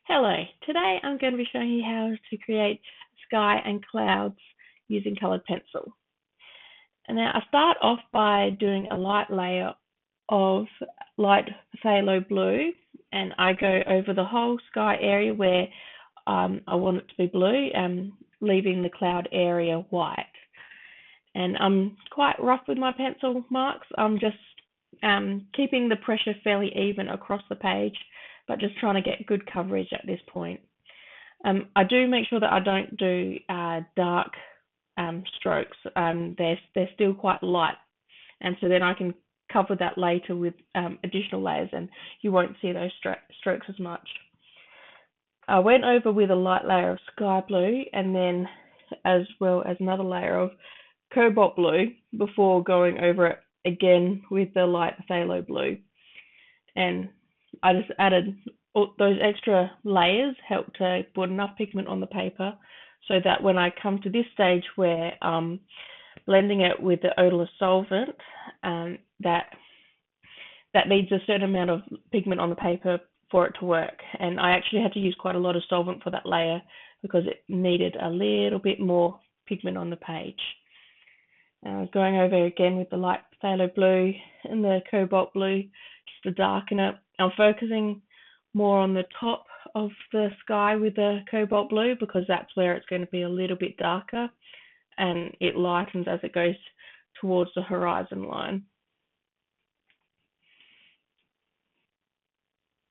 Hello, today I'm going to be showing you how to create sky and clouds using coloured pencil. And now I start off by doing a light layer of light phthalo blue, and I go over the whole sky area where I want it to be blue, leaving the cloud area white. And I'm quite rough with my pencil marks. I'm just keeping the pressure fairly even across the page, but just trying to get good coverage at this point. I do make sure that I don't do dark strokes. They're still quite light, and so then I can cover that later with additional layers, and you won't see those strokes as much. I went over with a light layer of sky blue, and then as well as another layer of cobalt blue before going over it again with the light phthalo blue. And I just added those extra layers help to put enough pigment on the paper so that when I come to this stage where blending it with the odorless solvent, that needs a certain amount of pigment on the paper for it to work. And I actually had to use quite a lot of solvent for that layer because it needed a little bit more pigment on the page. Going over again with the light phthalo blue and the cobalt blue just to darken it. I'm focusing more on the top of the sky with the cobalt blue because that's where it's going to be a little bit darker, and it lightens as it goes towards the horizon line.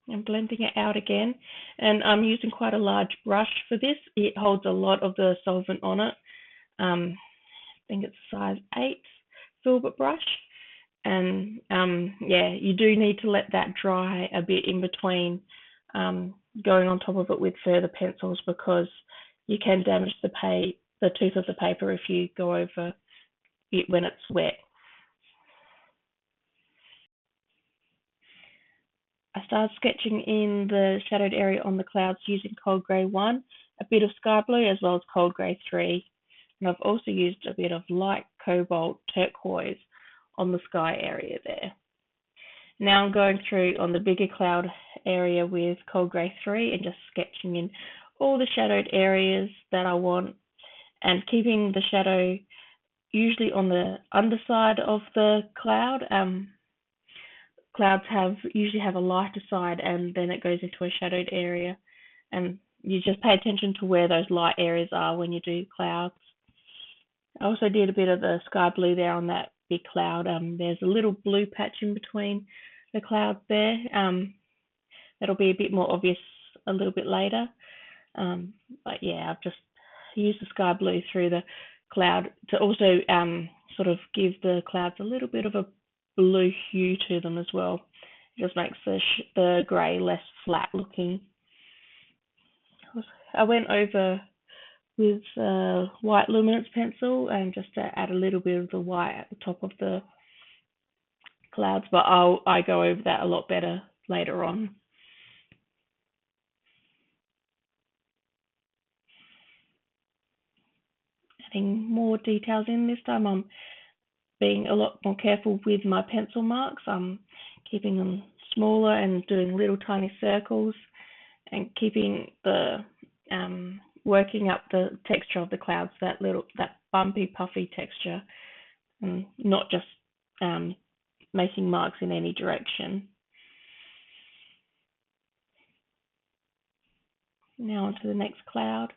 I'm blending it out again, and I'm using quite a large brush for this. It holds a lot of the solvent on it. I think it's size 8 filbert brush, and yeah, you do need to let that dry a bit in between going on top of it with further pencils because you can damage the tooth of the paper if you go over it when it's wet. I started sketching in the shadowed area on the clouds using Cold Grey 1, a bit of Sky Blue as well as Cold Grey 3, and I've also used a bit of light cobalt turquoise on the sky area there. Now I'm going through on the bigger cloud area with Cold Grey 3 and just sketching in all the shadowed areas that I want and keeping the shadow usually on the underside of the cloud. Clouds usually have a lighter side and then it goes into a shadowed area, and you just pay attention to where those light areas are when you do clouds. I also did a bit of the sky blue there on that big cloud. There's a little blue patch in between the clouds there. That'll be a bit more obvious a little bit later. But yeah, I've just used the sky blue through the cloud to also sort of give the clouds a little bit of a blue hue to them as well. It just makes the grey less flat looking. I went over with white luminance pencil and just to add a little bit of the white at the top of the clouds, but I go over that a lot better later on. Adding more details in this time. I'm being a lot more careful with my pencil marks. I'm keeping them smaller and doing little tiny circles and keeping the working up the texture of the clouds, that bumpy, puffy texture, and not just making marks in any direction. Now onto the next cloud,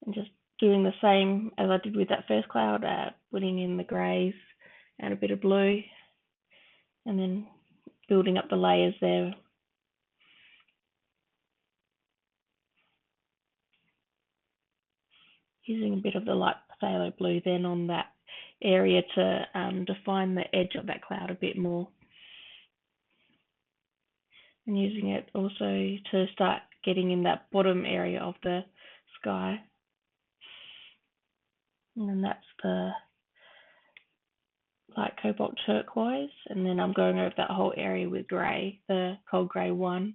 and just doing the same as I did with that first cloud, putting in the greys and a bit of blue, and then building up the layers there. Using a bit of the light phthalo blue then on that area to define the edge of that cloud a bit more. And using it also to start getting in that bottom area of the sky. And then that's the light cobalt turquoise, and then I'm going over that whole area with grey, the Cold Grey 1.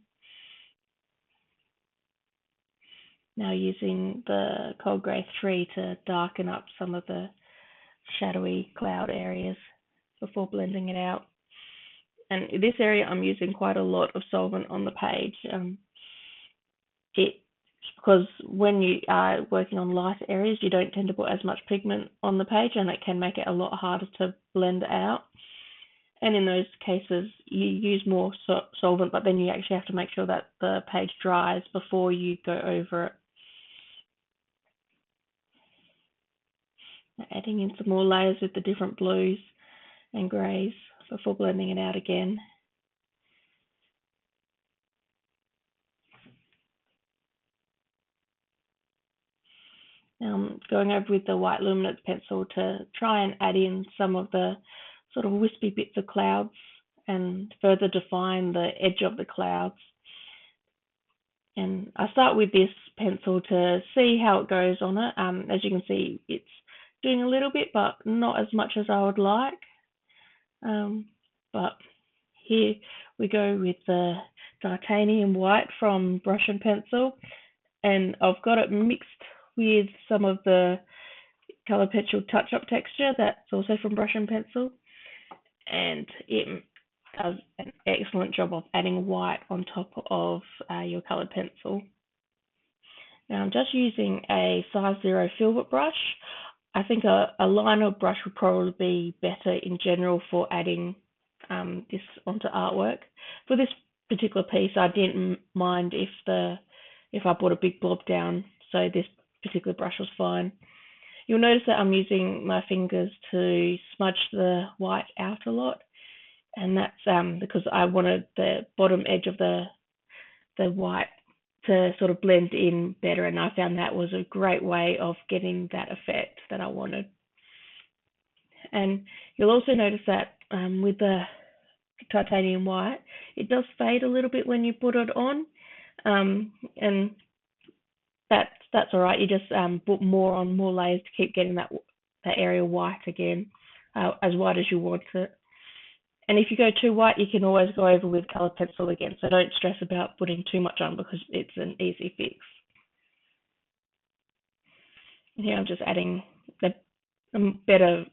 Now using the Cold Grey 3 to darken up some of the shadowy cloud areas before blending it out. And in this area I'm using quite a lot of solvent on the page. because when you are working on lighter areas, you don't tend to put as much pigment on the page, and it can make it a lot harder to blend out. And in those cases, you use more solvent, but then you actually have to make sure that the page dries before you go over it. Adding in some more layers with the different blues and greys before blending it out again. Going over with the white luminance pencil to try and add in some of the sort of wispy bits of clouds and further define the edge of the clouds. And I start with this pencil to see how it goes on it. As you can see, it's doing a little bit, but not as much as I would like. But here we go with the titanium white from Brush and Pencil, and I've got it mixed with some of the Colored Pencil touch-up texture that's also from Brush and Pencil, and it does an excellent job of adding white on top of your Colored Pencil. Now I'm just using a size 0 filbert brush. I think a liner brush would probably be better in general for adding this onto artwork. For this particular piece, I didn't mind if I put a big blob down, so this particular brush was fine. You'll notice that I'm using my fingers to smudge the white out a lot, and that's because I wanted the bottom edge of the white to sort of blend in better, and I found that was a great way of getting that effect that I wanted. And you'll also notice that with the titanium white, it does fade a little bit when you put it on, and that's all right. You just put more layers to keep getting that area white again, as white as you want it. And if you go too white, you can always go over with Colored Pencil again, so don't stress about putting too much on because it's an easy fix. And here I'm just adding the better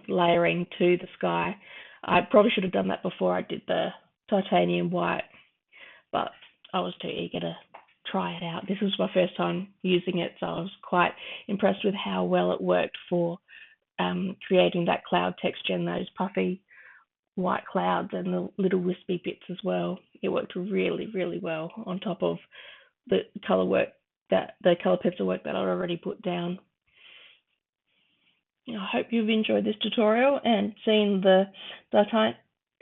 layering to the sky. I probably should have done that before I did the titanium white, but I was too eager to try it out. This was my first time using it, so I was quite impressed with how well it worked for creating that cloud texture and those puffy white clouds and the little wispy bits as well. It worked really, really well on top of the Colored Pencil work that I'd already put down. I hope you've enjoyed this tutorial and seen the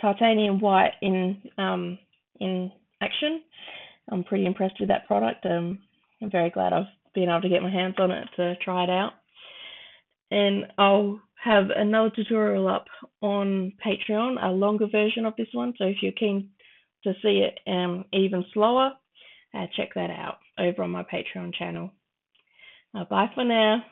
titanium white in action. I'm pretty impressed with that product. I'm very glad I've been able to get my hands on it to try it out. And I'll have another tutorial up on Patreon, a longer version of this one. So if you're keen to see it even slower, check that out over on my Patreon channel. Bye for now.